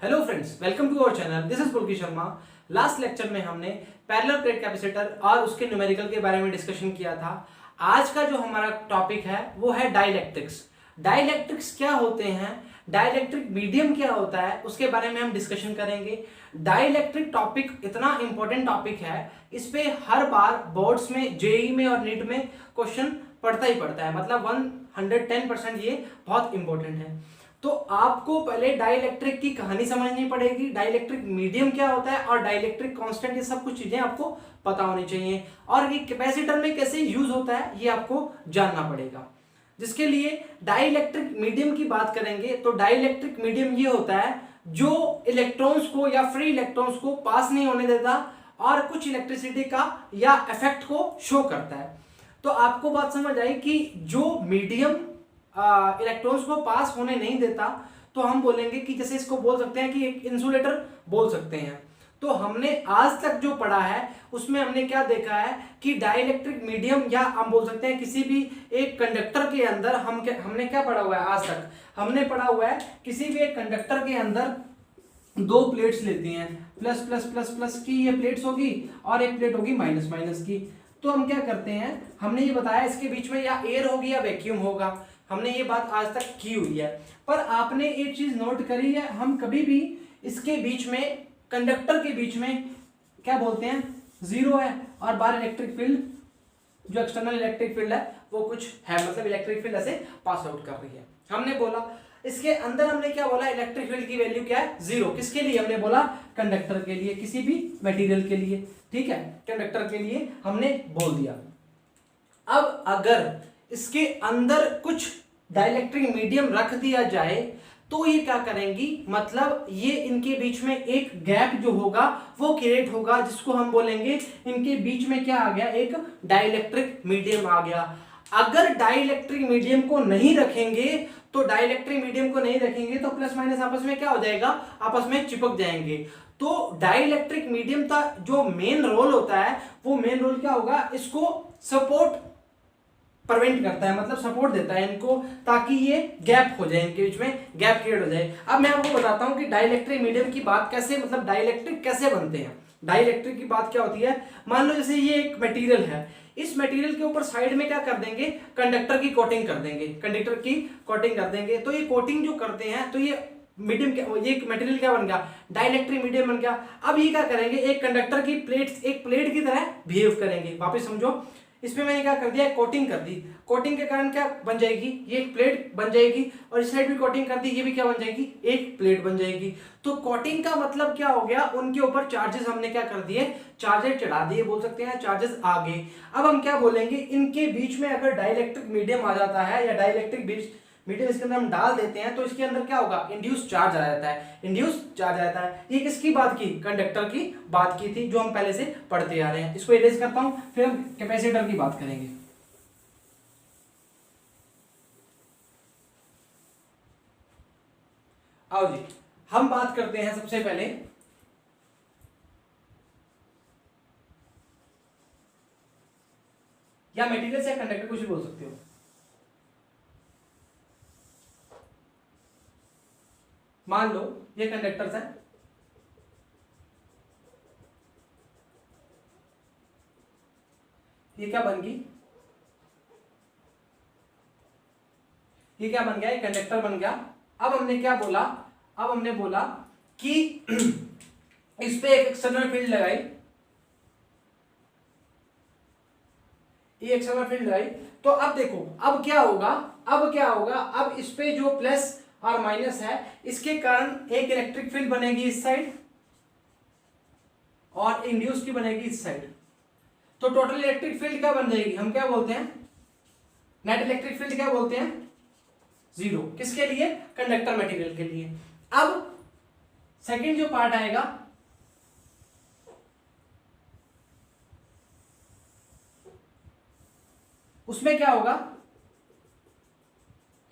Hello friends, welcome to our channel. This is Pulki Sharma. Last lecture में हमने parallel plate capacitor और उसके numerical के बारे में डिस्कशन किया था। आज का जो हमारा टॉपिक है वो है डाइलेक्ट्रिक्स। डाइलेक्ट्रिक्स क्या होते हैं, डाइलेक्ट्रिक मीडियम क्या होता है, उसके बारे में हम डिस्कशन करेंगे। डाइलेक्ट्रिक टॉपिक इतना इंपॉर्टेंट टॉपिक है, इस पे हर बार बोर्ड्स में, जेई में और नीट में क्वेश्चन पढ़ता ही पड़ता है। मतलब 110% ये बहुत इंपॉर्टेंट है। तो आपको पहले डाइलेक्ट्रिक की कहानी समझनी पड़ेगी, डाइलेक्ट्रिक मीडियम क्या होता है और डाइलेक्ट्रिक कांस्टेंट, ये सब कुछ चीजें आपको पता होनी चाहिए। और ये कैपेसिटर में कैसे यूज होता है ये आपको जानना पड़ेगा। जिसके लिए डाइलेक्ट्रिक मीडियम की बात करेंगे तो डाइलेक्ट्रिक मीडियम ये होता है जो इलेक्ट्रॉन्स को या फ्री इलेक्ट्रॉन्स को पास नहीं होने देता और कुछ इलेक्ट्रिसिटी का या इफेक्ट को शो करता है। तो आपको बात समझ आई कि जो मीडियम इलेक्ट्रॉन्स को पास होने नहीं देता तो हम बोलेंगे कि जैसे इसको बोल सकते हैं कि एक इंसुलेटर बोल सकते हैं। तो हमने आज तक जो पढ़ा है उसमें हमने क्या देखा है कि डाइलेक्ट्रिक मीडियम या हम बोल सकते हैं किसी भी एक कंडक्टर के अंदर हमने क्या पढ़ा हुआ है। आज तक हमने पढ़ा हुआ है किसी भी एक कंडक्टर के अंदर दो प्लेट्स लेती हैं, प्लस प्लस प्लस प्लस की ये प्लेट्स होगी और एक प्लेट होगी माइनस माइनस की। तो हम क्या करते हैं, हमने ये बताया इसके बीच में या एयर होगी या वैक्यूम होगा, हमने ये बात आज तक की हुई है। पर आपने एक चीज नोट करी है, हम कभी भी इसके बीच में, कंडक्टर के बीच में क्या बोलते हैं, जीरो है और बाहर इलेक्ट्रिक फील्ड, जो एक्सटर्नल इलेक्ट्रिक फील्ड है वो कुछ है, मतलब इलेक्ट्रिक फील्ड ऐसे पास आउट कर रही है। हमने बोला इसके अंदर, हमने क्या बोला, इलेक्ट्रिक फील्ड की वैल्यू क्या है, जीरो। किसके लिए हमने बोला, कंडक्टर के लिए, किसी भी मटेरियल के लिए, ठीक है, कंडक्टर के लिए हमने बोल दिया। अब अगर इसके अंदर कुछ डाइलेक्ट्रिक मीडियम रख दिया जाए तो ये क्या करेंगी, मतलब ये इनके बीच में एक गैप जो होगा वो क्रिएट होगा, जिसको हम बोलेंगे इनके बीच में क्या आ गया, एक डाइलेक्ट्रिक मीडियम आ गया। अगर डाइलेक्ट्रिक मीडियम को नहीं रखेंगे तो तो प्लस माइनस आपस में क्या हो जाएगा, आपस में चिपक जाएंगे। तो डाइलेक्ट्रिक मीडियम का जो मेन रोल होता है वो मेन रोल क्या होगा, इसको सपोर्ट प्रिवेंट करता है, मतलब सपोर्ट देता है इनको, ताकि ये गैप हो जाए, इनके बीच में गैप क्रिएट हो जाए। अब मैं आपको बताता हूं कि डाइलेक्ट्रिक मीडियम की बात कैसे, मतलब डाइलेक्ट्रिक कैसे बनते हैं। डाइलेक्ट्रिक की बात क्या होती है, मान लो जैसे ये एक मटेरियल है, इस मटेरियल के ऊपर साइड में क्या कर देंगे, कंडक्टर की कोटिंग कर देंगे। तो ये कोटिंग जो करते हैं तो ये मीडियम, ये मटेरियल क्या बन गया, डाइलेक्ट्रिक मीडियम बन गया। अब ये क्या करेंगे, एक कंडक्टर की प्लेट, एक प्लेट की तरह बिहेव करेंगे। वापस समझो, इसमें मैंने क्या कर दिया, कोटिंग कर दी। कोटिंग के कारण क्या बन जाएगी, ये एक प्लेट बन जाएगी, और इस साइड भी कोटिंग कर दी, ये भी क्या बन जाएगी, एक प्लेट बन जाएगी। तो कोटिंग का मतलब क्या हो गया, उनके ऊपर चार्जेस हमने क्या कर दिए, चार्जेस चढ़ा दिए, बोल सकते हैं चार्जेस आ गए। अब हम क्या बोलेंगे, इनके बीच में अगर डाइलेक्ट्रिक मीडियम आ जाता है या डाइलेक्ट्रिक मीडियम इसके अंदर हम डाल देते हैं तो इसके अंदर क्या होगा, इंड्यूस चार्ज आ जाता है। ये किसकी बात की, कंडक्टर की बात की थी, जो हम पहले से पढ़ते आ रहे हैं। इसको इरेज करता हूं, फिर हम कैपेसिटर की बात करेंगे। आओ जी, हम बात करते हैं सबसे पहले या मटेरियल से कंडक्टर कुछ भी बोल सकते हो। मान लो ये कंडक्टर्स है, ये क्या बन गई, ये क्या बन गया, ये कंडक्टर बन गया। अब हमने क्या बोला, अब हमने बोला कि इस पे एक एक्सटर्नल फील्ड लगाई, ये एक्सटर्नल फील्ड लगाई। तो अब देखो, अब क्या होगा, अब इस पे जो प्लस और माइनस है, इसके कारण एक इलेक्ट्रिक फील्ड बनेगी इस साइड और इंड्यूस की बनेगी इस साइड। तो टोटल इलेक्ट्रिक फील्ड क्या बन जाएगी, हम क्या बोलते हैं, नेट इलेक्ट्रिक फील्ड क्या बोलते हैं, जीरो। किसके लिए, कंडक्टर मटेरियल के लिए। अब सेकंड जो पार्ट आएगा, उसमें क्या होगा,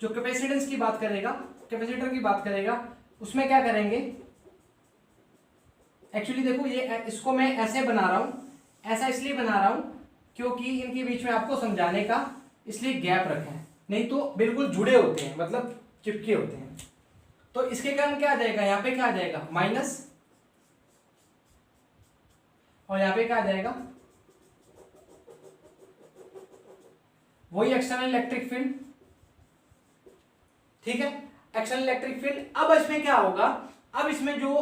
जो कैपेसिटेंस की बात करेगा, कैपेसिटर की बात करेगा, उसमें क्या करेंगे, एक्चुअली देखो ये इसको मैं ऐसे बना रहा हूं, ऐसा इसलिए बना रहा हूं क्योंकि इनके बीच में आपको समझाने का इसलिए गैप रखा है, नहीं तो बिल्कुल जुड़े होते हैं, मतलब चिपके होते हैं। तो इसके कारण क्या आ जाएगा, यहाँ पे क्या आ जाएगा माइनस, और यहाँ पे क्या आ जाएगा वही एक्सटर्नल इलेक्ट्रिक फील्ड। ठीक है, एक्सटर्नल इलेक्ट्रिक फील्ड। अब इसमें क्या होगा, अब इसमें जो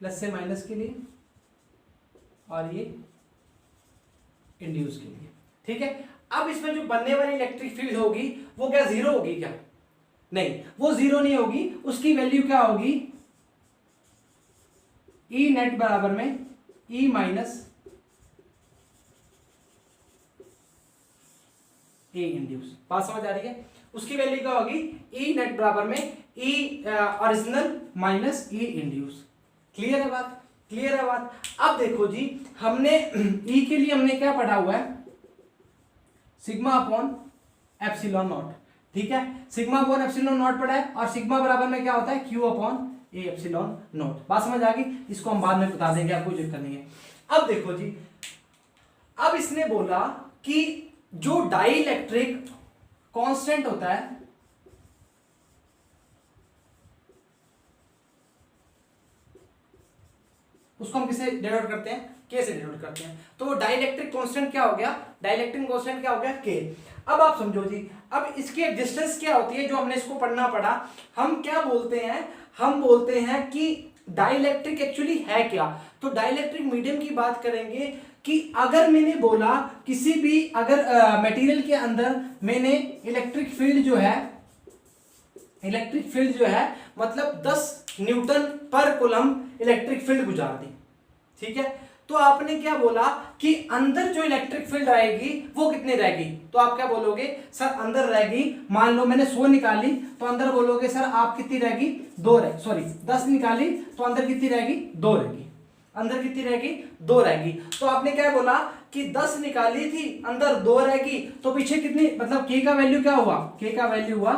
प्लस से माइनस के लिए और ये इंड्यूस के लिए। ठीक है, अब इसमें जो बनने वाली इलेक्ट्रिक फील्ड होगी वो क्या जीरो होगी क्या, नहीं वो जीरो नहीं होगी, उसकी वैल्यू क्या होगी ई नेट बराबर में ई माइनस ए इंड्यूस। बात समझ आ रही है, उसकी वैल्यू क्या होगी ई नेट बराबर में ई ओरिजिनल माइनस ई इंड्यूस। क्लियर है बात, क्लियर है बात। अब देखो जी, हमने ई के लिए हमने क्या पढ़ा हुआ है, सिग्मा अपॉन एप्सिलॉन नॉट। ठीक है, सिग्मा अपॉन एप्सिलॉन नॉट पढ़ा है, और सिग्मा बराबर में क्या होता है Q upon A epsilon not. बात समझ आ गई, इसको हम बाद में बता देंगे, आपको दिक्कत नहीं है। अब देखो जी, अब इसने बोला कि जो डाइइलेक्ट्रिक कांस्टेंट होता है उसको हम किसे डिनोट करते हैं, के से डिनोट करते हैं। तो डाइइलेक्ट्रिक कांस्टेंट क्या हो गया, डाइइलेक्ट्रिक कांस्टेंट क्या हो गया के। अब आप समझो जी, अब इसकी एग्जिस्टेंस क्या होती है, जो हमने इसको पढ़ना पड़ा, हम क्या बोलते हैं, हम बोलते हैं कि डाइइलेक्ट्रिक एक्चुअली है क्या। तो डाइइलेक्ट्रिक मीडियम की बात करेंगे कि अगर मैंने बोला किसी भी अगर मटेरियल के अंदर मैंने इलेक्ट्रिक फील्ड जो है मतलब 10 न्यूटन पर कूलम इलेक्ट्रिक फील्ड गुजार दी। ठीक है, तो आपने क्या बोला कि अंदर जो इलेक्ट्रिक फील्ड आएगी वो कितनी रहेगी, तो आप क्या बोलोगे सर अंदर रहेगी, मान लो मैंने 100 निकाली तो अंदर बोलोगे सर आप कितनी रहेगी 2 रहेगी, सॉरी 10 निकाली तो अंदर कितनी रहेगी 2 रहेगी, अंदर कितनी रहेगी 2 रहेगी। तो आपने क्या बोला कि 10 निकाली थी अंदर 2 रहेगी, तो पीछे कितनी, मतलब के का वैल्यू क्या हुआ, के का वैल्यू हुआ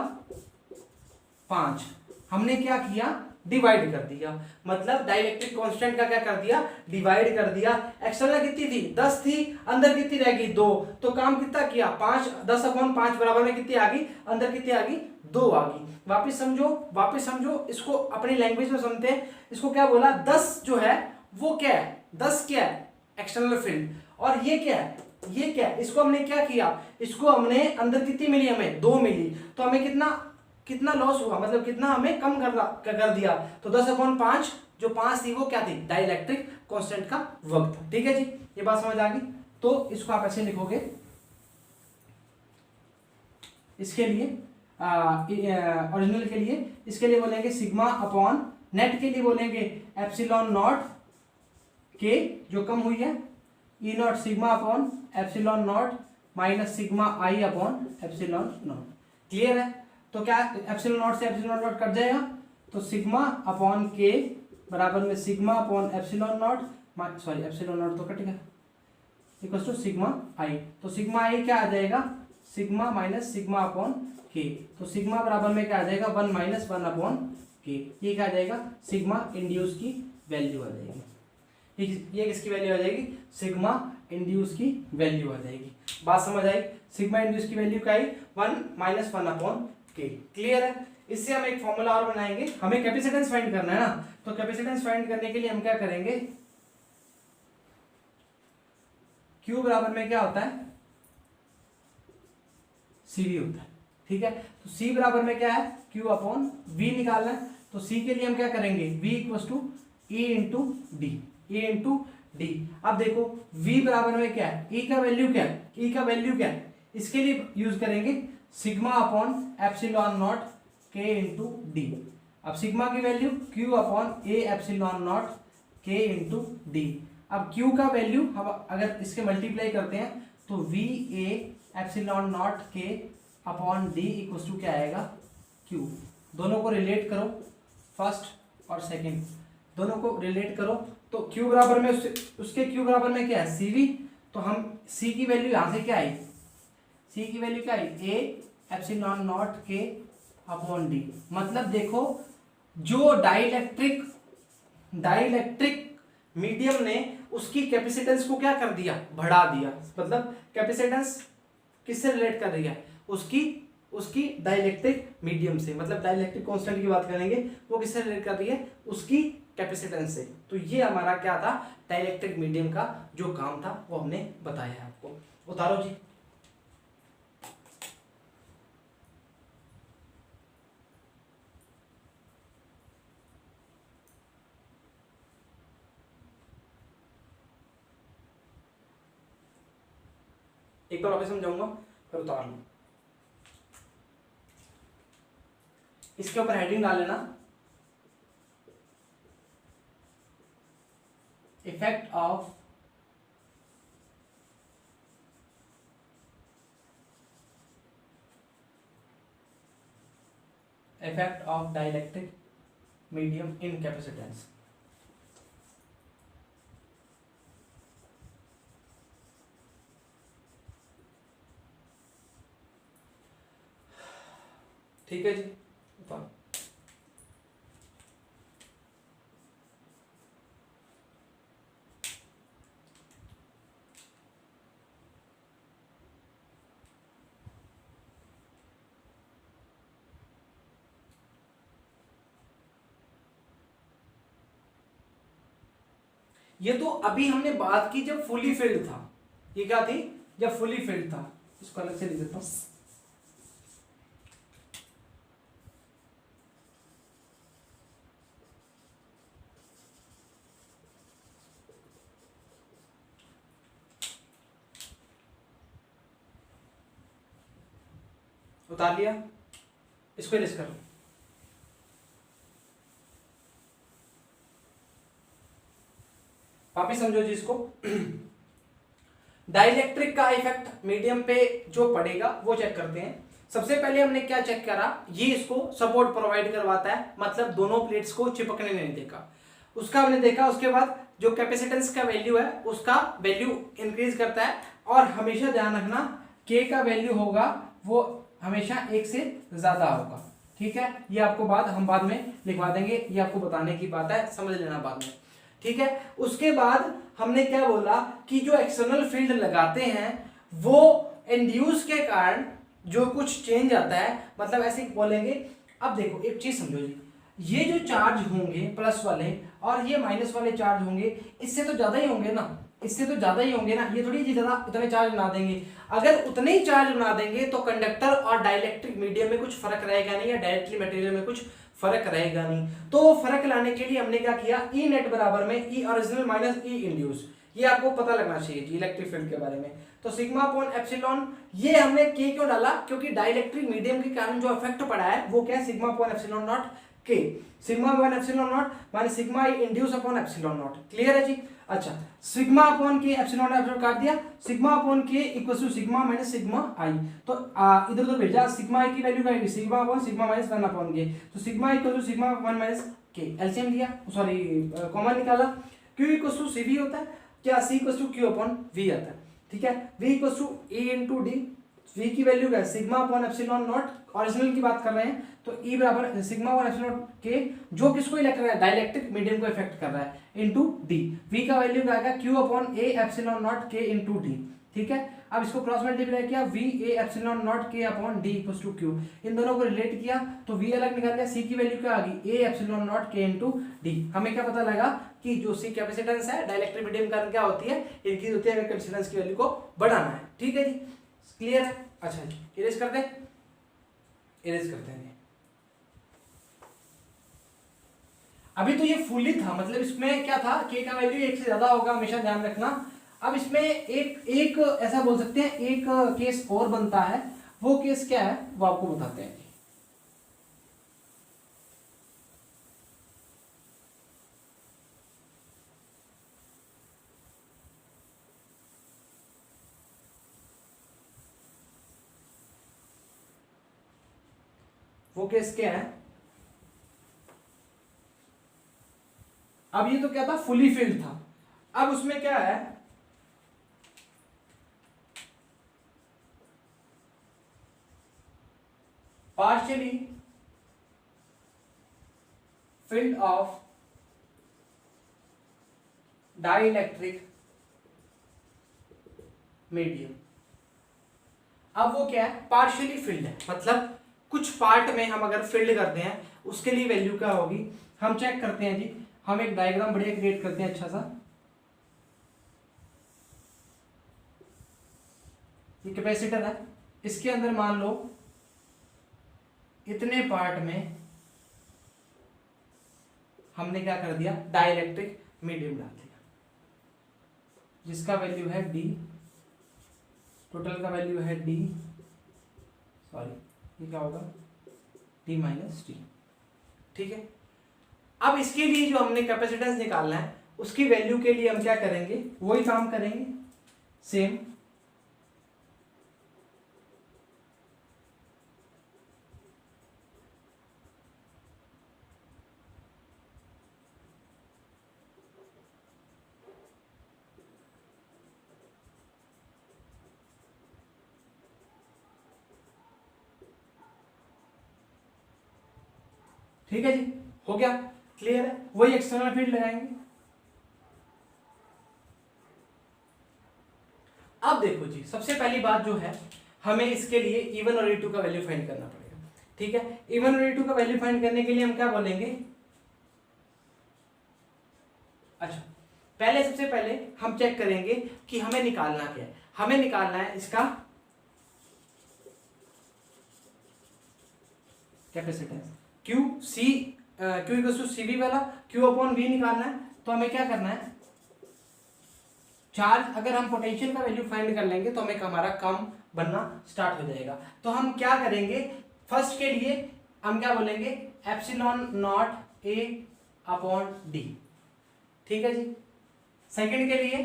5। हमने क्या किया डिवाइड कर दिया, मतलब डाइइलेक्ट्रिक कांस्टेंट का क्या कर दिया डिवाइड कर दिया। एक्सटर्नल कितनी थी 10 थी, अंदर कितनी रहेगी 2, तो काम कितना किया 5, 10/5 बराबर में कितनी आ गई, अंदर कितनी आ गई 2 आ गई। वापिस समझो इसको अपनी लैंग्वेज में समझते हैं। इसको क्या बोला 10 जो है वो क्या है, 10 क्या है एक्सटर्नल फील्ड, और ये क्या है, ये क्या है, इसको हमने क्या किया, इसको हमने अंदर कितनी मिली, हमें 2 मिली, तो हमें कितना लॉस हुआ, मतलब कितना हमें कम कर दिया। तो 10/5 जो 5 थी वो क्या थी डाइइलेक्ट्रिक कांस्टेंट का वर्क था। ठीक है जी, ये बात समझ आ गई। तो इसको आप ऐसे लिखोगे, इसके लिए ओरिजिनल के लिए, इसके लिए बोलेंगे सिग्मा अपॉन, नेट के लिए बोलेंगे एप्सिलॉन नॉट के जो कम हुई है, E naught sigma upon epsilon naught minus sigma i upon epsilon naught. Clear है, तो क्या एप्सिलॉन नॉट से एप्सिलॉन नॉट कट जाएगा, तो सिग्मा अपॉन के बराबर में sigma upon epsilon naught, sorry epsilon naught तो कट गया, इक्वल टू सिग्मा आई। तो सिग्मा आई क्या आ जाएगा sigma minus sigma upon K, तो सिग्मा बराबर में क्या आ जाएगा 1 - 1 अपॉन के, ये क्या आ जाएगा सिग्मा इंड्यूस की वैल्यू आ जाएगी। ये किसकी वैल्यू आ जाएगी, सिग्मा इंड्यूस की वैल्यू आ जाएगी। बात समझ आई, सिग्मा इंड्यूस की वैल्यू क्या आई 1 - 1 अपॉन के। क्लियर है, इससे हम एक फॉर्मूला और बनाएंगे, हमें कैपेसिटेंस फाइंड करना है ना, तो कैपेसिटेंस फाइंड करने के लिए हम क्या करेंगे, Q बराबर में क्या होता है CV होता है। ठीक है, तो C बराबर में क्या है Q अपॉन V निकालना है, तो C के लिए हम क्या करेंगे V equal to E into D. अब देखो V बराबर में क्या है, E का वैल्यू क्या है, E का वैल्यू क्या है, इसके लिए यूज करेंगे sigma upon epsilon not K into D. अब सिग्मा की value Q upon A epsilon not K into D. अब Q का वैल्यू हम अगर इसके मल्टीप्लाई करते हैं तो V A epsilon not K upon D equal to क्या आएगा Q। दोनों को रिलेट करो, फर्स्ट और सेकंड दोनों को रिलेट करो, तो Q बराबर में उसके Q बराबर में क्या है CV, तो हम C की वैल्यू यहाँ से क्या आई, C की वैल्यू क्या आई A epsilon not K upon D. मतलब देखो जो डाइइलेक्ट्रिक मीडियम ने उसकी कैपेसिटेंस को क्या कर दिया बढ़ा दिया, मतलब कैपेसिटेंस किससे रिलेट कर रही है उसकी उसकी डाइलेक्ट्रिक मीडियम से, मतलब डाइलेक्ट्रिक कांस्टेंट की बात करेंगे वो किससे रिलेट कर रही है, उसकी कैपेसिटेंस से। तो ये हमारा क्या था, डाइलेक्ट्रिक मीडियम का जो काम था वो हमने बताया आपको। उतारो जी। एक बार वापस समझाऊंगा फिर उतार लो। इसके ऊपर हेडिंग डाल लेना, effect of dielectric medium in capacitance. ठीक है जी, उतारो। ये तो अभी हमने बात की जब फुली फिल्ड था। ये क्या थी, जब फुली फिल्ड था। इसको अलग से लिख देता हूं। उतार लिया, इसको इरेज कर लो। वापिस समझो जी इसको। डाइलेक्ट्रिक का इफेक्ट मीडियम पे जो पड़ेगा वो चेक करते हैं। सबसे पहले हमने क्या चेक करा, ये इसको सपोर्ट प्रोवाइड करवाता है, मतलब दोनों प्लेट्स को चिपकने नहीं देगा। उसका हमने देखा। उसके बाद जो कैपेसिटेंस का वैल्यू है उसका वैल्यू इंक्रीज करता है, और हमेशा ध्यान रखना के का वैल्यू होगा वो हमेशा एक से ज्यादा होगा। ठीक है, ये आपको बात हम बाद में लिखवा देंगे, ये आपको बताने की बात है, समझ लेना बाद में। ठीक है, उसके बाद हमने क्या बोला कि जो एक्सटर्नल फील्ड लगाते हैं वो इंड्यूस के कारण जो कुछ चेंज आता है, मतलब ऐसे बोलेंगे। अब देखो एक चीज समझो जी, ये जो चार्ज होंगे प्लस वाले और ये माइनस वाले चार्ज होंगे, इससे तो ज्यादा ही होंगे ना, इससे तो ज्यादा ही होंगे ना। ये थोड़ी जी ज्यादा इतने चार्ज बना देंगे। अगर उतने ही चार्ज बना देंगे तो कंडक्टर और डाइलेक्ट्रिक मीडियम में कुछ फर्क रहेगा नहीं, या डायरेक्टली मटेरियल में कुछ फर्क रहेगा नहीं। तो फर्क लाने के लिए हमने क्या किया, ई नेट बराबर में ई ओरिजिनल माइनस ई इंड्यूस। ये आपको पता लगना चाहिए जी इलेक्ट्रिक फील्ड के बारे में। तो सिग्मा अपॉन एप्सिलॉन, ये हमने के क्यों डाला, क्योंकि डाइलेक्ट्रिक मीडियम के कारण जो इफेक्ट पड़ा है वो क्या है, sigma upon epsilon naught K. Sigma upon epsilon naught minus sigma induced upon epsilon naught. Clear है जी। अच्छा, sigma upon K epsilon epsilon काट दिया, sigma upon K equal to sigma minus sigma i. तो इधर उधर भेजा, सिग्मा आई की वैल्यू क्या है, sigma upon sigma minus 1 upon K. तो sigma equal to sigma 1 minus K, LCM लिया, सॉरी कॉमन निकाला। क्यू इक्वल टू सीवी होता है, क्या C equal to Q upon V आता है। ठीक है, V equal to A into D. V की वैल्यू क्या है, sigma upon epsilon naught, original की बात कर रहे हैं तो ई बराबर सिग्मा अपॉन एप्सिलॉन के, जो किसको इलेक्ट कर रहा है, डाइलेक्ट्रिक मीडियम को इफेक्ट कर रहा है, इनटू डी। वी का वैल्यू क्या आएगा, Q upon A epsilon naught K into D. ठीक है, अब इसको क्रॉस मल्टीप्लाई किया, V A epsilon naught K upon D equal to Q. इन दोनों को रिलेट किया तो वी अलग निकाल लिया, सी की वैल्यू क्या आ गई, ए epsilon naught K into D. हमें क्या पता लगा कि जो सी कैपेसिटेंस है डाइलेक्ट्रिक मीडियम का क्या होती है, इंक्रीज होती है अगर कैपेसिटेंस की वैल्यू को बढ़ाना है। ठीक है जी, क्लियर है। अच्छा जी, इरेज कर दे, इरेज करते हैं। अभी तो ये फुली था, मतलब इसमें क्या था, के का वैल्यू एक से ज्यादा होगा, हमेशा ध्यान रखना। अब इसमें एक ऐसा बोल सकते हैं, एक केस और बनता है। वो केस क्या है वो आपको बताते हैं। वो केस क्या है, अब ये तो क्या था, फुली फिल्ड था। अब उसमें क्या है, partially field of dielectric medium. अब वो क्या है, पार्शियली फिल्ड है, मतलब कुछ पार्ट में हम अगर फिल्ड करते हैं उसके लिए वैल्यू क्या होगी, हम चेक करते हैं जी। हम एक डायग्राम बढ़िया क्रिएट करते हैं अच्छा सा। ये कैपेसिटर है, इसके अंदर मान लो इतने पार्ट में हमने क्या कर दिया, डाइलेक्ट्रिक मीडियम डाल दिया, जिसका वैल्यू है डी, टोटल का वैल्यू है डी, सॉरी ये क्या होगा, डी माइनस टी। ठीक है, अब इसके लिए जो हमने कैपेसिटेंस निकालना है उसकी वैल्यू के लिए हम क्या करेंगे, वही काम करेंगे सेम। ठीक है जी, हो गया, क्लियर है, वही एक्सटर्नल फील्ड लगाएंगे। अब देखो जी, सबसे पहली बात जो है, हमें इसके लिए E1 और E2 का वैल्यू फाइंड करना पड़ेगा। ठीक है, E1 और E2 का वैल्यू फाइंड करने के लिए हम क्या बोलेंगे, अच्छा पहले सबसे पहले हम चेक करेंगे कि हमें निकालना क्या है। हमें निकालना है इसका capacitance Q C Q equal to CV वाला Q अपॉन V निकालना है। तो हमें क्या करना है, चार्ज अगर हम पोटेंशियल का वैल्यू फाइंड कर लेंगे तो हमें हमारा काम बनना स्टार्ट हो जाएगा। तो हम क्या करेंगे, फर्स्ट के लिए हम क्या बोलेंगे, epsilon naught A upon D। ठीक है जी, सेकंड के लिए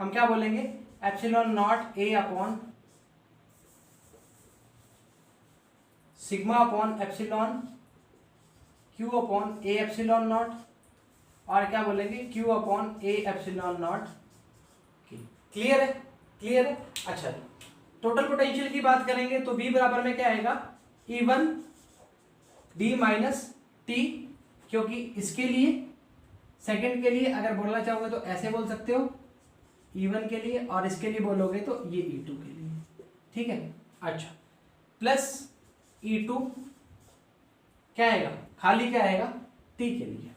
हम क्या बोलेंगे, epsilon naught A upon sigma upon epsilon Q upon A epsilon not, और क्या बोलेंगे Q upon A epsilon naught. Clear है, क्लियर है। अच्छा, टोटल पोटेंशियल की बात करेंगे तो V बराबर में क्या आएगा, E1 D माइनस टी, क्योंकि इसके लिए सेकंड के लिए अगर बोलना चाहोगे तो ऐसे बोल सकते हो E1 के लिए, और इसके लिए बोलोगे तो ये E2 के लिए। ठीक है, अच्छा प्लस E2 क्या आएगा, खाली क्या आएगा, T के लिए।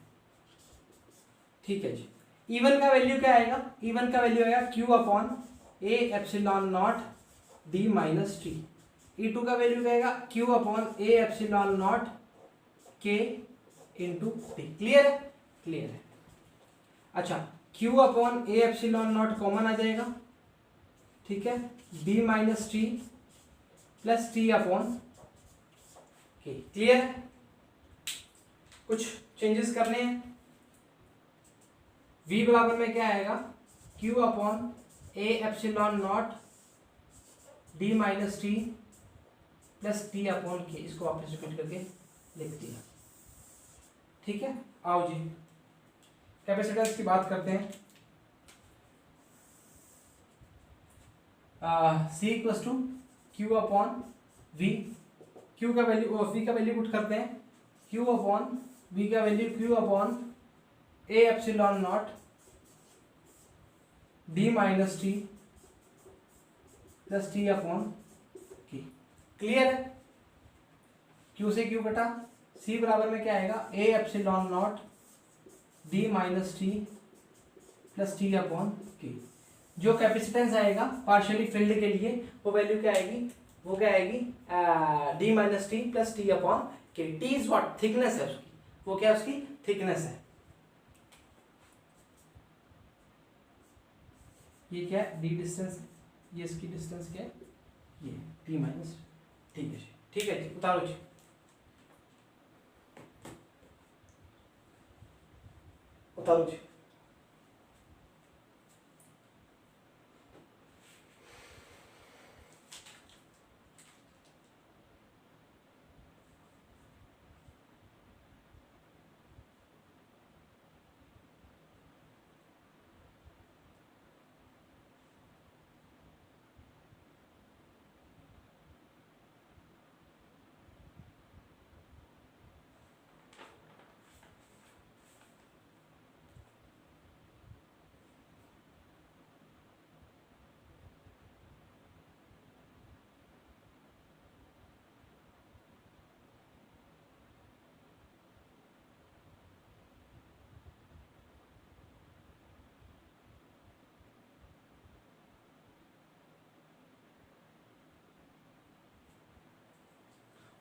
ठीक है जी, E1 का वैल्यू क्या आएगा, E1 का वैल्यू आएगा Q upon A epsilon not D minus T. E2 का वैल्यू क्या आएगा, Q upon A epsilon not K into T. Clear है, क्लियर है। अच्छा, Q upon A epsilon naught common आ जाएगा, ठीक है, D minus T plus T upon K. Clear है, कुछ चेंजेस करने हैं। V बराबर में क्या आएगा, Q upon A epsilon not D minus T plus T upon के, इसको वापस रिपीट करके लिख दिया। ठीक है, आओ जी कैपेसिटेंस की बात करते हैं। C equal to Q upon V, Q का वैल्यू V का वैल्यू पुट करते हैं, Q अपॉन V का value Q upon A epsilon not D minus T plus T upon K. Clear है, Q से Q कटा, C बराबर में क्या आएगा, A epsilon not D minus T plus T upon के। जो कैपेसिटेंस आएगा पार्शियली फिल्ड के लिए वो वैल्यू क्या आएगी, वो क्या आएगी, D minus T plus T upon के। टी इज व्हाट, थिकनेस है उसकी, वो क्या उसकी थिकनेस है। ये क्या है, D डिस्टेंस, ये इसकी डिस्टेंस क्या है, ये T माइनस। ठीक है जी, ठीक है जी, उतारो जी, उतारो जी।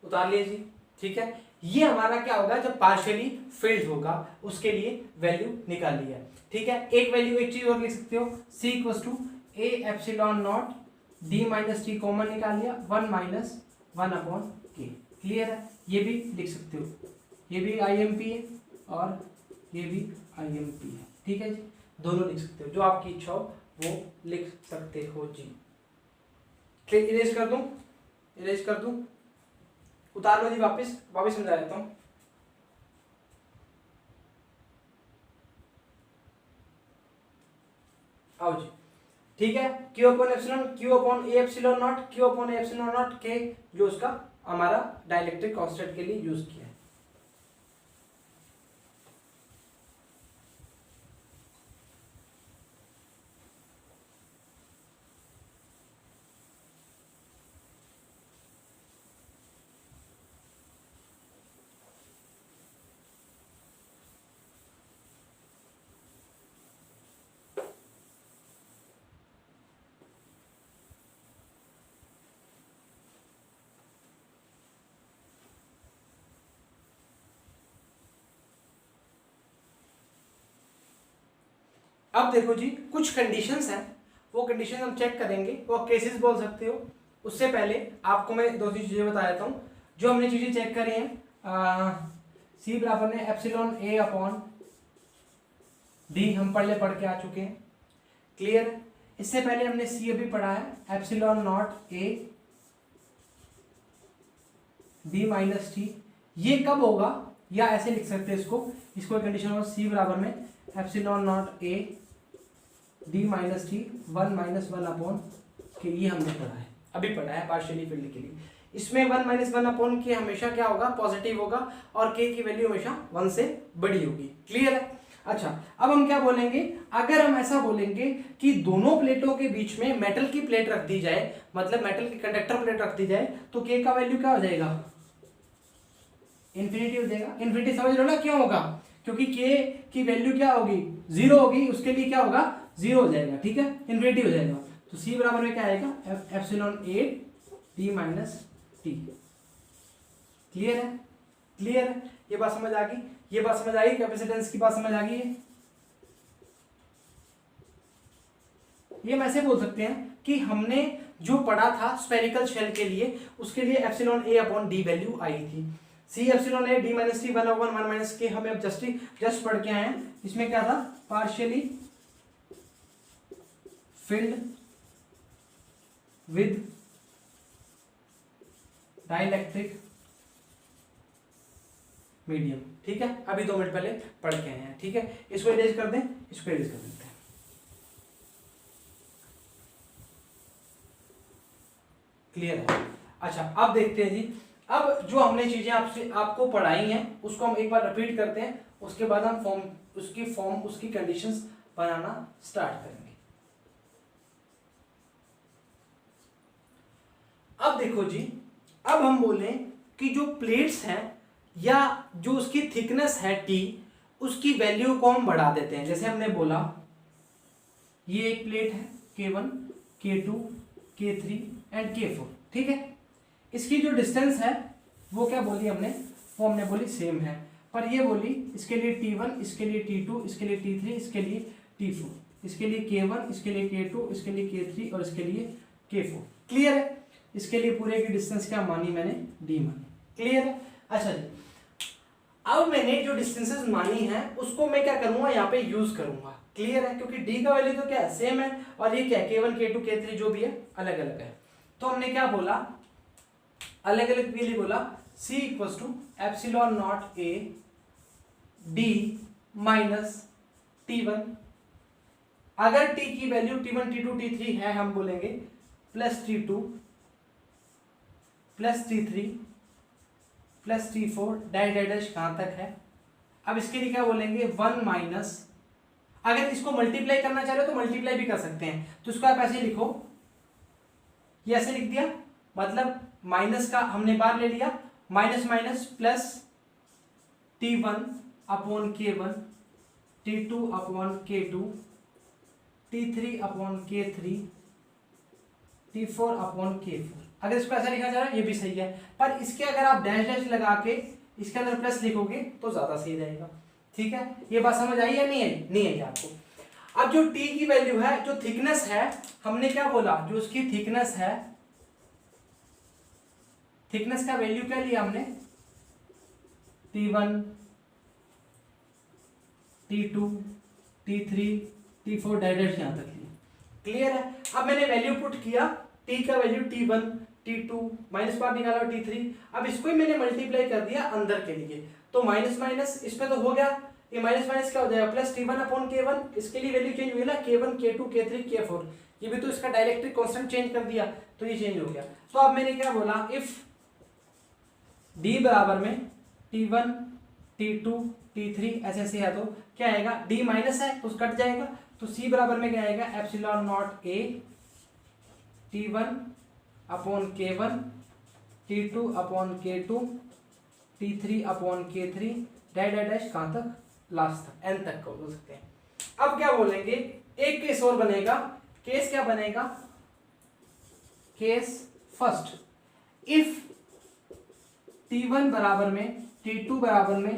उतार लीजिए, ठीक है। ये हमारा क्या होगा, जब पार्शियली फिल्ड होगा उसके लिए वैल्यू निकाली है, ठीक है। एक वैल्यू, एक चीज और लिख सकते हो, c equal to a epsilon not d minus T common निकाल लिया, 1 माइनस 1 अपॉन k। क्लियर है, ये भी लिख सकते हो, ये भी IMP है और ये भी IMP है, ठीक है जी। दोनों लिख सकते हो, जो आपकी इच्छा हो वो लिख सकते हो जी। ठीक, इरेज कर दूं, इरेज कर दूं, उतार लो जी, वापस वापस समझा देता हूं। आओ जी, ठीक है। Q upon epsilon, Q upon A epsilon not, Q upon A epsilon naught के, जो उसका हमारा डाइलेक्ट्रिक कांस्टेंट के लिए यूज किया है। अब देखो जी, कुछ कंडीशंस हैं, वो कंडीशन हम चेक करेंगे, वो केसेस बोल सकते हो। उससे पहले आपको मैं दो तीन चीजें बता देता हूँ जो हमने चीजें चेक करी हैं। सी बराबर में एप्सिलॉन ए अपॉन डी हम पढ़ के आ चुके हैं, क्लियर। इससे पहले हमने सी अभी पढ़ा है, epsilon not A D minus T. ये कब होगा, या ऐसे लिख सकते हैं इसको, इसको कंडीशन होगा सी बराबर में epsilon not A D minus T 1 minus 1 upon के। ये हमने पढ़ा है, अभी पढ़ा है पार्शियली फील्ड के लिए। इसमें 1 माइनस 1 अपॉन के हमेशा क्या होगा, पॉजिटिव होगा, और के की वैल्यू हमेशा 1 से बड़ी होगी, क्लियर है। अच्छा, अब हम क्या बोलेंगे, अगर हम ऐसा बोलेंगे कि दोनों प्लेटों के बीच में मेटल की प्लेट रख दी जाए, मतलब मेटल की कंडक्टर प्लेट रख दी जाए, तो के का वैल्यू क्या हो जाएगा, इन्फिनिटी हो जाएगा। इन्फिनिटी समझ लो ना क्यों होगा, क्योंकि के की वैल्यू क्या होगी, 0 होगी, उसके लिए क्या होगा, 0 हो जाएगा, ठीक है, इन्फिनिटी हो जाएगा। तो सी बराबर में क्या आएगा, epsilon A D minus T. Clear है, क्लियर है, ये बात समझ आ गई, ये बात समझ आ गई, कैपेसिटेंस की बात समझ आ गई है। ये हम ऐसे बोल सकते हैं कि हमने जो पढ़ा था स्फेरिकल शेल के लिए, उसके लिए epsilon A upon D value आई थी। C epsilon A D minus T 1 upon 1 minus K हमें अब जस्ट पढ़ के आए हैं। इसमें क्या था, partially filled with dielectric medium, ठीक है। अभी 2 मिनट पहले पढ़ के आए हैं, ठीक है। इसको इरेज कर दें, इसको इरेज कर देते हैं, क्लियर है। अच्छा, अब देखते हैं जी, अब जो हमने चीजें आपको पढ़ाई हैं उसको हम एक बार रिपीट करते हैं, उसके बाद हम उसकी कंडीशंस बनाना स्टार्ट करेंगे। अब देखो जी, अब हम बोलें कि जो प्लेट्स हैं या जो उसकी थिकनेस है टी, उसकी वैल्यू को हम बढ़ा देते हैं। जैसे हमने बोला ये एक प्लेट है K1, K2, K3 and K4, ठीक है। इसकी जो डिस्टेंस है वो क्या बोली हमने, वो हमने बोली सेम है, पर ये बोली इसके लिए T1, इसके लिए T2, इसके लिए T3, इसके लिए T4, इसके लिए K1, इसके लिए K2, इसके लिए K3 और इसके लिए K4, क्लियर है। इसके लिए पूरे की डिस्टेंस क्या मानी मैंने, D मानी, क्लियर है। अच्छा जी, अब मैंने जो डिस्टेंसेस मानी है उसको मैं क्या करूंगा, यहाँ पे यूज करूंगा, क्लियर है, क्योंकि D का वैल्यू तो क्या है, सेम है, और ये क्या है, K1, K2, K3 जो भी है अलग अलग है। तो हमने क्या बोला, अलग अलग के लिए बोला C equals to epsilon not A D minus T1। अगर T की वैल्यू T1, T2, T3 है, हम बोलेंगे plus T2 plus T3 plus T4 dash dash dash कहां तक है। अब इसके लिए क्या बोलेंगे, 1 माइनस, अगर इसको मल्टीप्लाई करना चाह रहे हो तो मल्टीप्लाई भी कर सकते हैं, तो इसको आप ऐसे लिखो, ये ऐसे लिख दिया, मतलब माइनस का हमने बार ले लिया, minus minus plus T1 upon K1, T2 upon K2, T3 upon K3, T4 upon K4। अगर इसको ऐसा लिखा जा रहा है ये भी सही है, पर इसके अगर आप डैश डैश लगा के इसके अंदर प्लस लिखोगे तो ज्यादा सही रहेगा। ठीक है, ये बात समझ आई या नहीं आई? नहीं आई आपको। अब जो टी की वैल्यू है, जो थिकनेस है, हमने क्या बोला, जो उसकी थिकनेस है, थिकनेस का वैल्यू क्या लिया हमने, T1 T2 T3 T4 direct यहां तक लिया। क्लियर है? अब मैंने वैल्यू पुट किया, टी का वैल्यू T1 T2 माइनस बार निकाला T3, अब इसको ही मैंने मल्टीप्लाई कर दिया अंदर के लिए, तो माइनस माइनस इसमें तो हो गया, ये माइनस माइनस क्या हो जाएगा प्लस T1 अपॉन K1, इसके लिए वैल्यू चेंज हुई ना, K1 K2 K3 K4, ये भी तो इसका डायरेक्ट्रिक कांस्टेंट चेंज कर दिया, तो ये चेंज हो गया। तो अब मैंने क्या बोला, इफ D बराबर में T1 T2 T3 ऐसे ऐसे है तो क्या आएगा, D माइनस है तो कट जाएगा, तो C बराबर में क्या आएगा, epsilon naught A T1 upon K1 T2 upon K2 T3 upon K3 dash dash dash कहां तक, लास्ट तक, n तक बोल सकते हैं। अब क्या बोलेंगे, एक केस और बनेगा, केस क्या बनेगा, केस फर्स्ट, इफ T1 बराबर में T2 बराबर में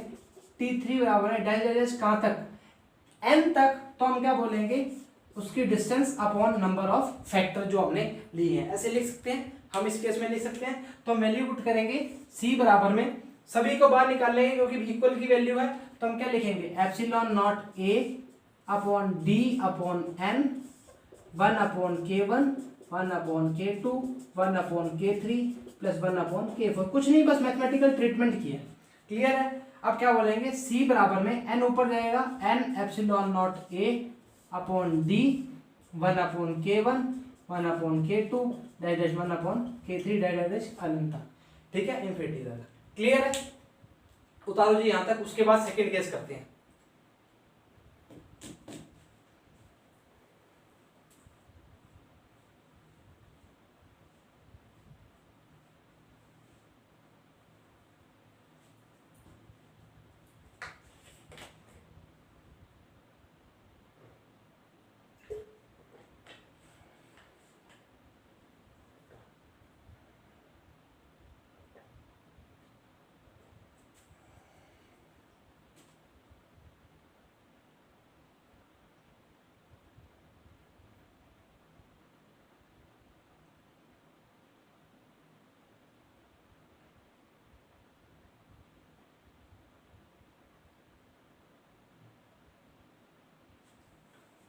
T3 बराबर में डैश डैश डैश कहां तक, n तक, तो हम क्या बोलेंगे, उसकी distance upon number of factor जो हमने ली है, ऐसे लिख सकते हैं हम, इस केस में लिख सकते हैं। तो हम वैल्यू पुट करेंगे C बराबर में, सभी को बाहर निकाल लेंगे क्योंकि इक्वल की वैल्यू है, तो हम क्या लिखेंगे, epsilon naught A upon D upon n, 1 upon K1 1 upon K2 1 upon K3 plus 1 upon K4, कुछ नहीं बस मैथमेटिकल ट्रीटमेंट किया। क्लियर है? अब क्या बोलेंगे, C बराबर में n ऊपर जाएगा, n epsilon naught A upon D 1 upon K1 1 upon K2 dash dash 1 upon K3 dash dash अनंत। ठीक है, इनफिनिटी तक। क्लियर है? उतारो जी यहां तक, उसके बाद सेकंड केस करते हैं।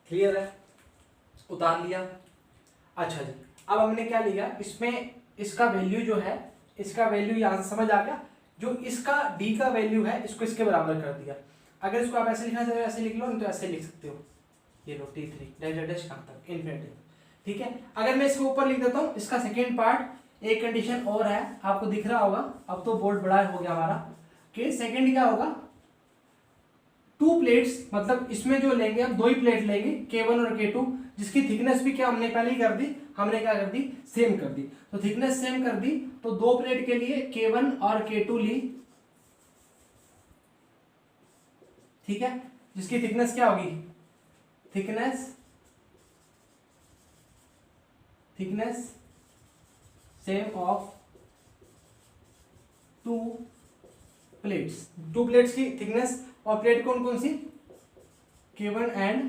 क्लियर है? उतार लिया। अच्छा जी, अब हमने क्या लिया, इसमें इसका वैल्यू जो है, इसका वैल्यू यहां से समझ आ गया, जो इसका D का वैल्यू है इसको इसके बराबर कर दिया। अगर इसको आप ऐसे लिखना चाहते हो ऐसे लिख लो, नहीं तो ऐसे लिख सकते हो, ये लो T3 डैश डैश कहां तक, इनफिनिटी। ठीक है, अगर मैं इसको ऊपर लिख देता हूं, इसका सेकेंड पार्ट, एक कंडीशन और है, आपको दिख रहा होगा, अब तो बोर्ड बड़ा हो गया हमारा, कि सेकेंड क्या होगा, 2 प्लेट्स, मतलब इसमें जो लेंगे हम 2 ही प्लेट लेंगे, K1 और K2, जिसकी थिकनेस भी क्या हमने पहले ही कर दी, हमने क्या कर दी, सेम कर दी, तो थिकनेस सेम कर दी, तो 2 प्लेट के लिए K1 और K2 ली। ठीक है, जिसकी थिकनेस क्या होगी, thickness same of 2 plates, 2 plates की थिकनेस, और प्लेट कौन कौन सी, K1 एंड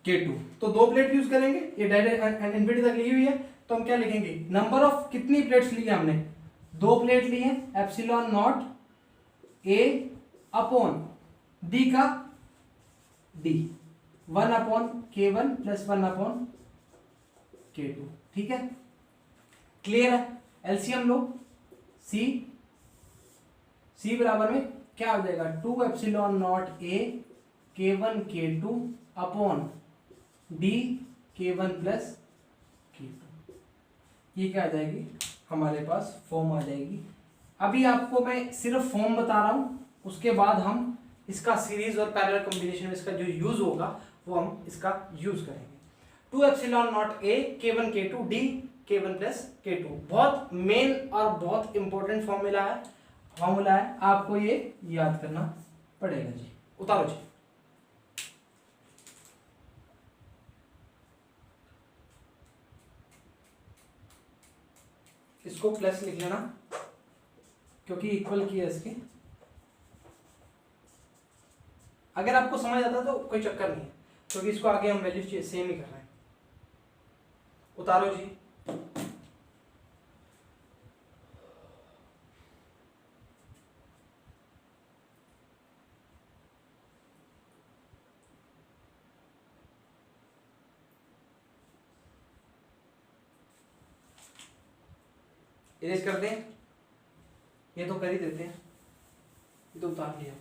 K2, तो 2 प्लेट यूज करेंगे, ये डायरेक्ट इनफिनिटी तक ली हुई है, तो हम क्या लिखेंगे, नंबर ऑफ कितनी प्लेट्स ली है हमने, 2 प्लेट ली है, epsilon naught A upon D का D 1 upon K1 plus 1 upon K2। ठीक है, क्लियर है? एलसीएम लो, C बराबर में क्या हो जाएगा, 2 epsilon naught A K1 K2 upon D K1 plus K2, ये क्या आ जाएगी, हमारे पास फॉर्म आ जाएगी। अभी आपको मैं सिर्फ फॉर्म बता रहा हूं, उसके बाद हम इसका सीरीज और पैरेलल कॉम्बिनेशन में इसका जो यूज होगा वो हम इसका यूज करेंगे। 2 epsilon naught A K1 K2 D K1 plus K2, बहुत मेन और बहुत इंपॉर्टेंट फॉर्मूला है, आपको ये याद करना पड़ेगा जी। उतारो जी। इसको प्लस लिख लेना क्योंकि इक्वल की है इसके। अगर आपको समझ आता तो कोई चक्कर नहीं है, क्योंकि इसको आगे हम वैल्यू सेम ही कर रहे हैं। उतारो जी। इरेज कर दें, ये तो कर ही देते हैं, ये तो उतार लिया।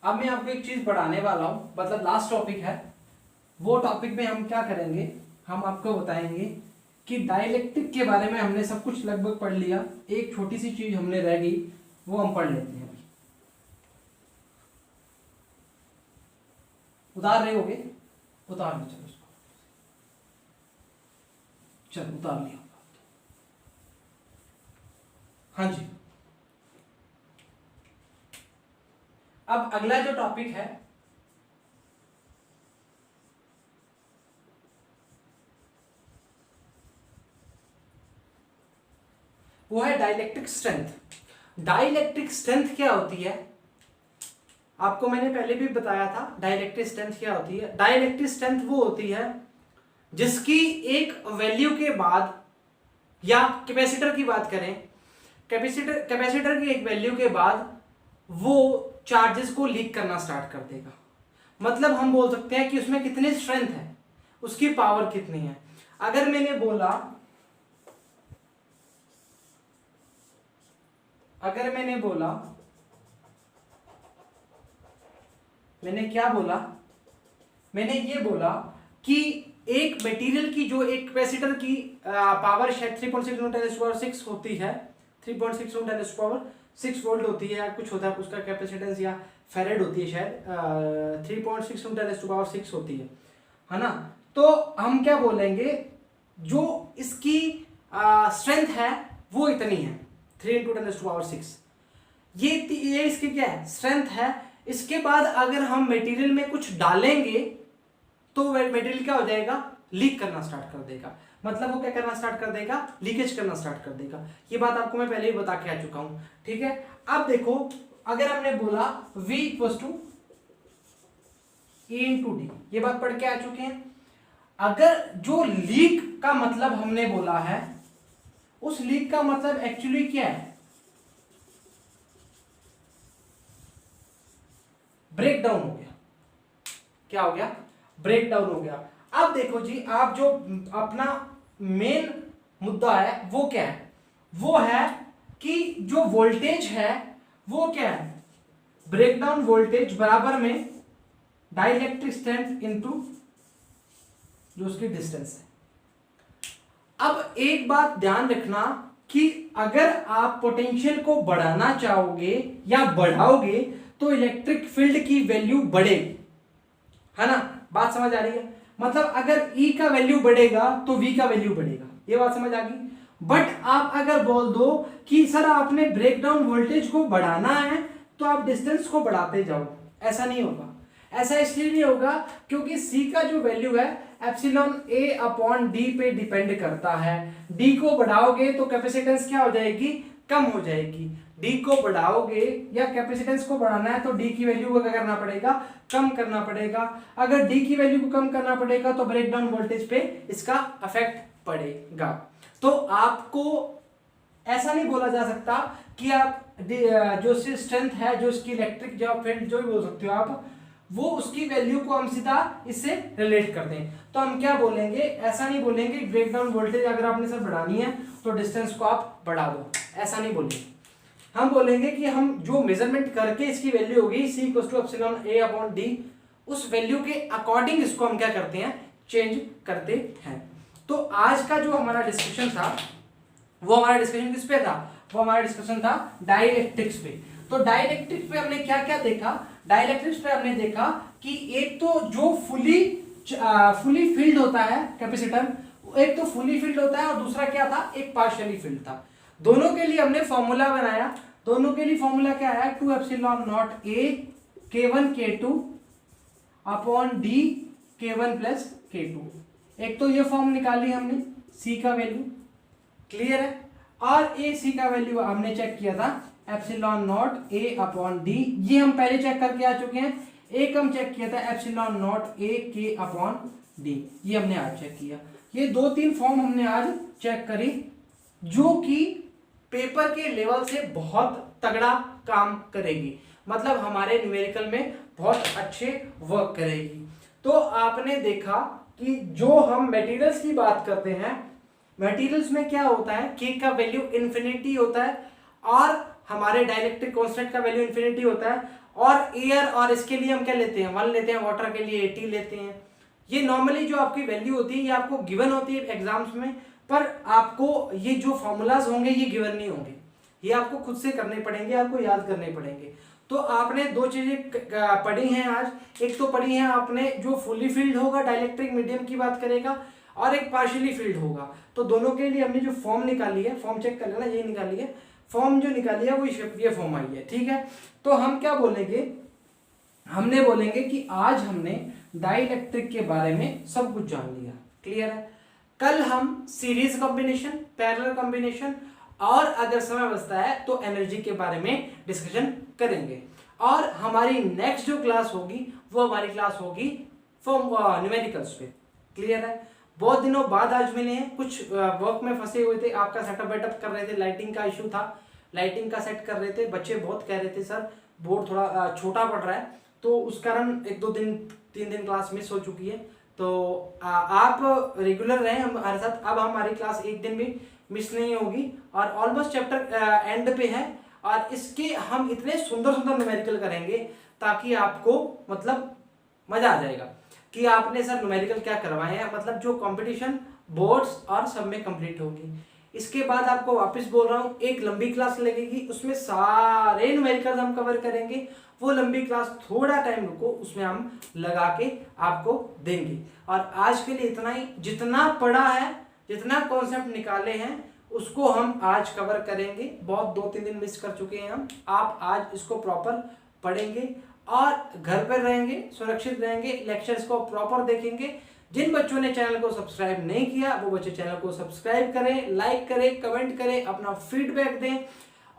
अब मैं आपको एक चीज बढ़ाने वाला हूं, मतलब लास्ट टॉपिक है। वो टॉपिक में हम क्या करेंगे, हम आपको बताएंगे कि डाइलेक्ट्रिक के बारे में हमने सब कुछ लगभग पढ़ लिया, एक छोटी सी चीज हमने रह गई, वो हम पढ़ लेते हैं। उतार रहे होगे, उतार लो, चलो इसको, चलो उतार लिया। हाँ जी, अब अगला जो टॉपिक है वो है डाइलेक्ट्रिक स्ट्रेंथ। डाइलेक्ट्रिक स्ट्रेंथ क्या होती है, आपको मैंने पहले भी बताया था। डाइलेक्ट्रिक स्ट्रेंथ क्या होती है? डाइलेक्ट्रिक स्ट्रेंथ वो होती है जिसकी एक वैल्यू के बाद, या कैपेसिटर की बात करें, कैपेसिटर की एक वैल्यू के बाद वो चार्जेस को लीक करना स्टार्ट कर देगा। मतलब हम बोल सकते हैं कि उसमें कितनी स्ट्रेंथ है, उसकी पावर कितनी है। अगर मैंने बोला, मैंने क्या बोला, मैंने ये बोला कि एक मटेरियल की जो एक कैपेसिटर की पावर शायद 3.6 × 10⁶ होती है, 3.6 × 10⁶ वोल्ट होती है, कुछ होता है उसका कैपेसिटेंस, या फेरेड होती है शायद, 3.6 × 10⁶ होती है ना। तो हम क्या बोलेंगे, जो इसकी स्ट्रेंथ है वो इतनी है, 3 × 10⁶। ये इसकी क्या है, स्ट्रेंथ है। इसके बाद अगर हम मटेरियल में कुछ डालेंगे तो मटेरियल क्या हो जाएगा, लीक करना स्टार्ट कर देगा। मतलब वो क्या करना स्टार्ट कर देगा, लीकेज करना स्टार्ट कर देगा। ये बात आपको मैं पहले ही बता के आ चुका हूं, ठीक है। अब देखो, अगर हमने बोला V = E × D, ये बात पढ़ के आ चुके हैं। अगर जो लीक का मतलब हमने बोला है, उस लीक का मतलब एक्चुअली क्या है, ब्रेक डाउन हो गया। क्या हो गया, ब्रेक डाउन हो गया। अब देखो जी, आप जो अपना मेन मुद्दा है वो क्या है, वो है कि जो वोल्टेज है वो क्या है, ब्रेकडाउन वोल्टेज बराबर में डाइलेक्ट्रिक स्ट्रेंथ इनटू जो उसकी डिस्टेंस है। अब एक बात ध्यान रखना कि अगर आप पोटेंशियल को बढ़ाना चाहोगे या बढ़ाओगे तो इलेक्ट्रिक फील्ड की वैल्यू बढ़ेगी, है ना। बात समझ आ रही है? मतलब अगर E का वैल्यू बढ़ेगा तो V का वैल्यू बढ़ेगा, ये बात समझ आ गई। बट आप अगर बोल दो कि सर आपने ब्रेकडाउन वोल्टेज को बढ़ाना है तो आप डिस्टेंस को बढ़ाते जाओ, ऐसा नहीं होगा। ऐसा इसलिए नहीं होगा क्योंकि C का जो वैल्यू है εA/d पे डिपेंड करता है। D को बढ़ाओगे तो कैपेसिटेंस क्या हो जाएगी, कम हो जाएगी। D को बढ़ाओगे या कैपेसिटेंस को बढ़ाना है तो D की वैल्यू को क्या करना पड़ेगा, कम करना पड़ेगा। अगर D की वैल्यू को कम करना पड़ेगा तो ब्रेकडाउन वोल्टेज पे इसका इफेक्ट पड़ेगा। तो आपको ऐसा नहीं बोला जा सकता कि आप जो स्ट्रेंथ है, जो इसकी इलेक्ट्रिक जो फील्ड जो भी बोल सकते हो आप, वो उसकी वैल्यू को हम सीधा इससे रिलेट कर दें। तो हम क्या बोलेंगे, ऐसा नहीं बोलेंगे ब्रेकडाउन वोल्टेज अगर आपने सर बढ़ानी है तो डिस्टेंस को आप बढ़ा दो, ऐसा नहीं बोलेंगे। हम बोलेंगे कि हम जो मेजरमेंट करके इसकी वैल्यू होगी C = εA/d, उस वैल्यू के अकॉर्डिंग इसको हम क्या करते हैं, चेंज करते हैं। तो आज का जो हमारा डिस्कशन था वो हमारा डिस्कशन किस पे था, वो हमारा डिस्कशन था डाइलेक्ट्रिक्स पे। तो डाइलेक्ट्रिक्स पे हमने क्या क्या देखा, डाइलेक्ट्रिक्स पे हमने देखा कि एक तो जो फुली फील्ड होता है कैपेसिटर, एक तो फुली फील्ड होता है और दूसरा क्या था, एक पार्शियली फील्ड था। दोनों के लिए हमने फॉर्मूला बनाया। दोनों के लिए फॉर्मूला क्या है, 2ε0A K1 K2 upon D K1 + K2। एक तो ये फॉर्म निकाली हमने सी का वैल्यू, क्लियर है, और ए सी का वैल्यू हमने चेक किया था epsilon not A upon D, ये हम पहले चेक करके आ चुके हैं। एक हम चेक किया था एप्सिलॉन नॉट ए के अपॉन डी, ये हमने आज चेक किया। ये 2-3 फॉर्म हमने आज चेक करी जो कि पेपर के लेवल से बहुत तगड़ा काम करेगी, मतलब हमारे न्यूमेरिकल में बहुत अच्छे वर्क करेगी। तो आपने देखा कि जो हम मटेरियल्स की बात करते हैं, मटेरियल्स में क्या होता है, के का वैल्यू इन्फिनिटी होता है और हमारे डाइलेक्ट्रिक कांस्टेंट का वैल्यू इन्फिनिटी होता है, और एयर और इसके लिए हम क्या लेते हैं 1 लेते हैं, वाटर के लिए 80 लेते हैं। ये नॉर्मली जो आपकी वैल्यू होती है ये आपको गिवन होती है एग्जाम्स में, पर आपको ये जो फॉर्मूलाज होंगे ये गिवन नहीं होंगे, ये आपको खुद से करने पड़ेंगे, आपको याद करने पड़ेंगे। तो आपने 2 चीजें पढ़ी हैं आज, एक तो पढ़ी है आपने जो फुली फील्ड होगा डाइलेक्ट्रिक मीडियम की बात करेगा, और एक पार्शियली फील्ड होगा। तो दोनों के लिए हमने जो फॉर्म निकाली है, फॉर्म चेक कर लेना, यही निकाली है फॉर्म, जो निकाली है वो ये फॉर्म आई है, ठीक है। तो हम क्या बोलेंगे, हमने बोलेंगे कि आज हमने डाइलेक्ट्रिक के बारे में सब कुछ जान लिया, क्लियर है। कल हम सीरीज कॉम्बिनेशन, पैरेलल कॉम्बिनेशन और अगर समय बचता है तो एनर्जी के बारे में डिस्कशन करेंगे। और हमारी नेक्स्ट जो क्लास होगी वो हमारी क्लास होगी न्यूमेरिकल्स पे, क्लियर है। बहुत दिनों बाद आज मिले हैं, कुछ वर्क में फंसे हुए थे, आपका सेटअप वेटअप कर रहे थे, लाइटिंग का इशू था, लाइटिंग का सेट कर रहे थे, बच्चे बहुत कह रहे थे सर बोर्ड थोड़ा छोटा पड़ रहा है, तो उस कारण 1-2 दिन 3 दिन क्लास मिस हो चुकी है। तो आप रेगुलर रहें हमारे साथ, अब हमारी क्लास एक दिन भी मिस नहीं होगी, और ऑलमोस्ट चैप्टर एंड पे है, और इसके हम इतने सुंदर सुंदर न्यूमेरिकल करेंगे ताकि आपको मतलब मजा आ जाएगा कि आपने सर न्यूमेरिकल क्या करवाए हैं, मतलब जो कंपटीशन बोर्ड्स और सब में कंप्लीट होगी। इसके बाद आपको वापस बोल रहा हूँ, एक लंबी क्लास लगेगी, उसमें सारे न्यूमेरिकल्स हम कवर करेंगे। वो लंबी क्लास थोड़ा टाइम रुको, उसमें हम लगा के आपको देंगे। और आज के लिए इतना ही, जितना पढ़ा है, जितना कॉन्सेप्ट निकाले हैं उसको हम आज कवर करेंगे। बहुत 2-3 दिन मिस कर चुके हैं हम, आप आज इसको प्रॉपर पढ़ेंगे और घर पर रहेंगे, सुरक्षित रहेंगे, लेक्चर्स को प्रॉपर देखेंगे। जिन बच्चों ने चैनल को सब्सक्राइब नहीं किया वो बच्चे चैनल को सब्सक्राइब करें, लाइक करें, कमेंट करें, अपना फीडबैक दें।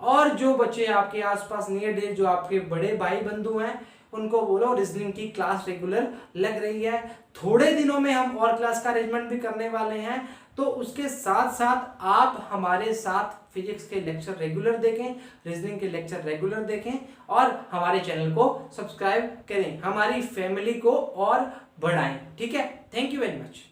और जो बच्चे आपके आसपास नियर डियर जो आपके बड़े भाई बंधु हैं उनको बोलो रीजनिंग की क्लास रेगुलर लग रही है। थोड़े दिनों में हम और क्लास का अरेंजमेंट भी करने वाले हैं, तो उसके साथ साथ आप हमारे साथ फिजिक्स के लेक्चर रेगुलर देखें, रीजनिंग के लेक्चर रेगुलर देखें, और हमारे चैनल को सब्सक्राइब करें, हमारी फैमिली को और बढ़ाएं, ठीक है। Thank you very much.